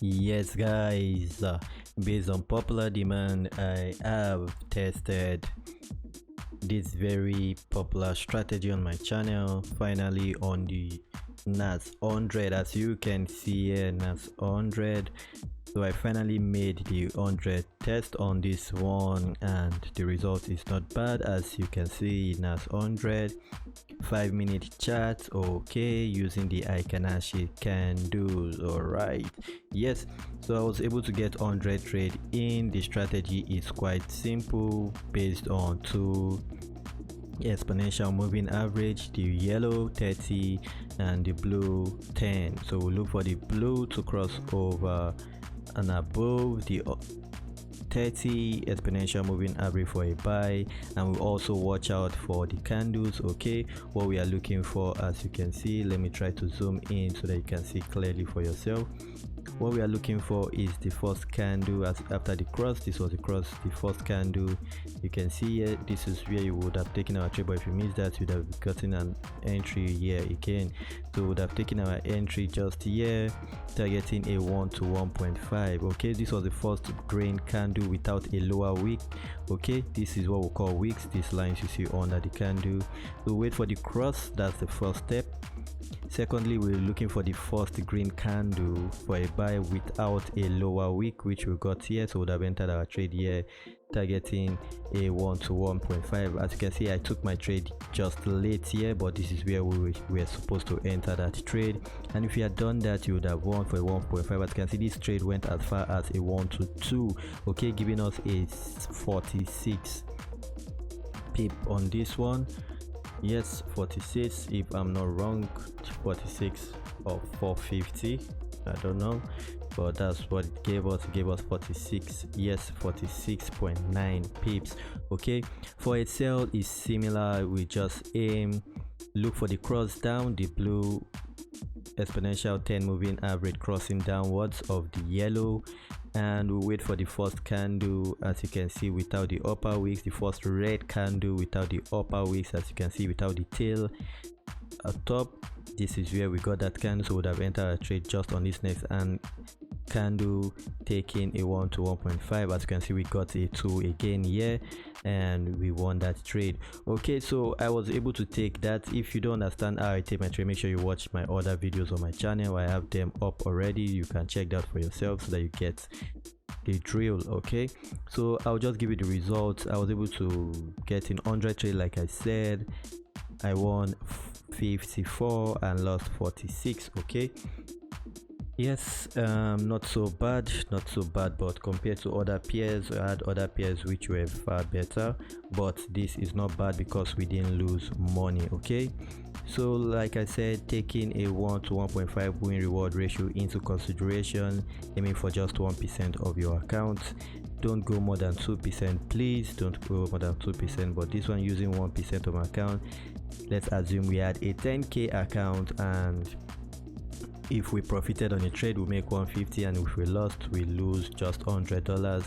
Yes guys, based on popular demand, I have tested this very popular strategy on my channel finally on the NAS100. As you can see here, NAS100. So I finally made the 100 test on this one and the result is not bad. As you can see, NAS100 5-minute chart, okay, using the Ikanashi candles. All right, yes, so I was able to get 100 trade in. The strategy is quite simple, based on two exponential moving average, the yellow 30 and the blue 10. So we'll look for the blue to cross over and above the 30 exponential moving average for a buy, and we also watch out for the candles. Okay, what we are looking for, as you can see, let me try to zoom in so that you can see clearly for yourself. What we are looking for is the first candle. As after the cross, this was the cross, the first candle. You can see here, this is where you would have taken our trade, but if you missed that, you'd have gotten an entry here again. So we would have taken our entry just here, targeting a 1 to 1.5. okay, this was the first green candle without a lower wick. Okay, this is what we call wicks, these lines you see under the candle. So wait for the cross, that's the first step. Secondly, we're looking for the first green candle for a buy without a lower wick, which we got here. So we would have entered our trade here, targeting a 1 to 1.5. As you can see, I took my trade just late here, but this is where we were supposed to enter that trade, and if you had done that, you would have won for a 1.5. As you can see, this trade went as far as a 1 to 2, okay, giving us a 46 pip on this one. Yes, 46 if I'm not wrong, 46 or 450, I don't know, but that's what it gave us. It gave us 46, yes, 46.9 pips. Okay, for a sell is similar. We just aim, look for the cross down, the blue exponential 10 moving average crossing downwards of the yellow, and we wait for the first candle, as you can see, without the upper wicks, the first red candle without the upper wicks, as you can see, without the tail at top. This is where we got that candle, so we would have entered a trade just on this next and candle, taking a 1 to 1.5. as you can see, we got a 2 again here and we won that trade. Okay, so I was able to take that. If you don't understand how I take my trade, make sure you watch my other videos on my channel. I have them up already, you can check that for yourself so that you get the drill. Okay, so I'll just give you the results. I was able to get in 100 trade, like I said. I won 54 and lost 46. okay, yes, not so bad, but compared to other peers, I had other peers which were far better, but this is not bad because we didn't lose money. Okay, so like I said, taking a 1 to 1.5 win reward ratio into consideration, aiming for just 1% of your account. Don't go more than 2%, please don't go more than 2%, but this one using 1% of my account. Let's assume we had a 10k account, and if we profited on a trade, we make 150, and if we lost, we lose just $100.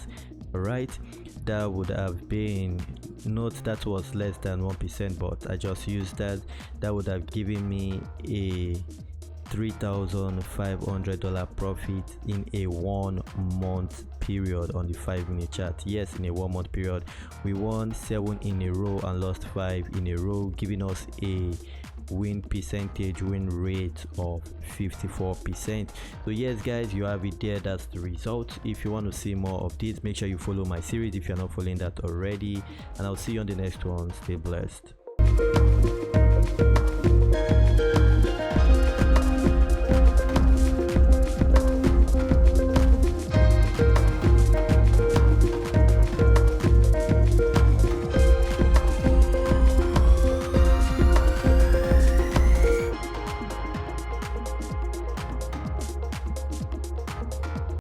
all right, that would have been, note that was less than 1%, but I just used that. That would have given me a $3,500 profit in a 1 month period on the 5-minute chart. Yes, in a 1 month period, we won 7 in a row and lost 5 in a row, giving us a win rate of 54%. so yes guys, you have it there, that's the result. If you want to see more of this, make sure you follow my series if you're not following that already, and I'll see you on the next one. Stay blessed.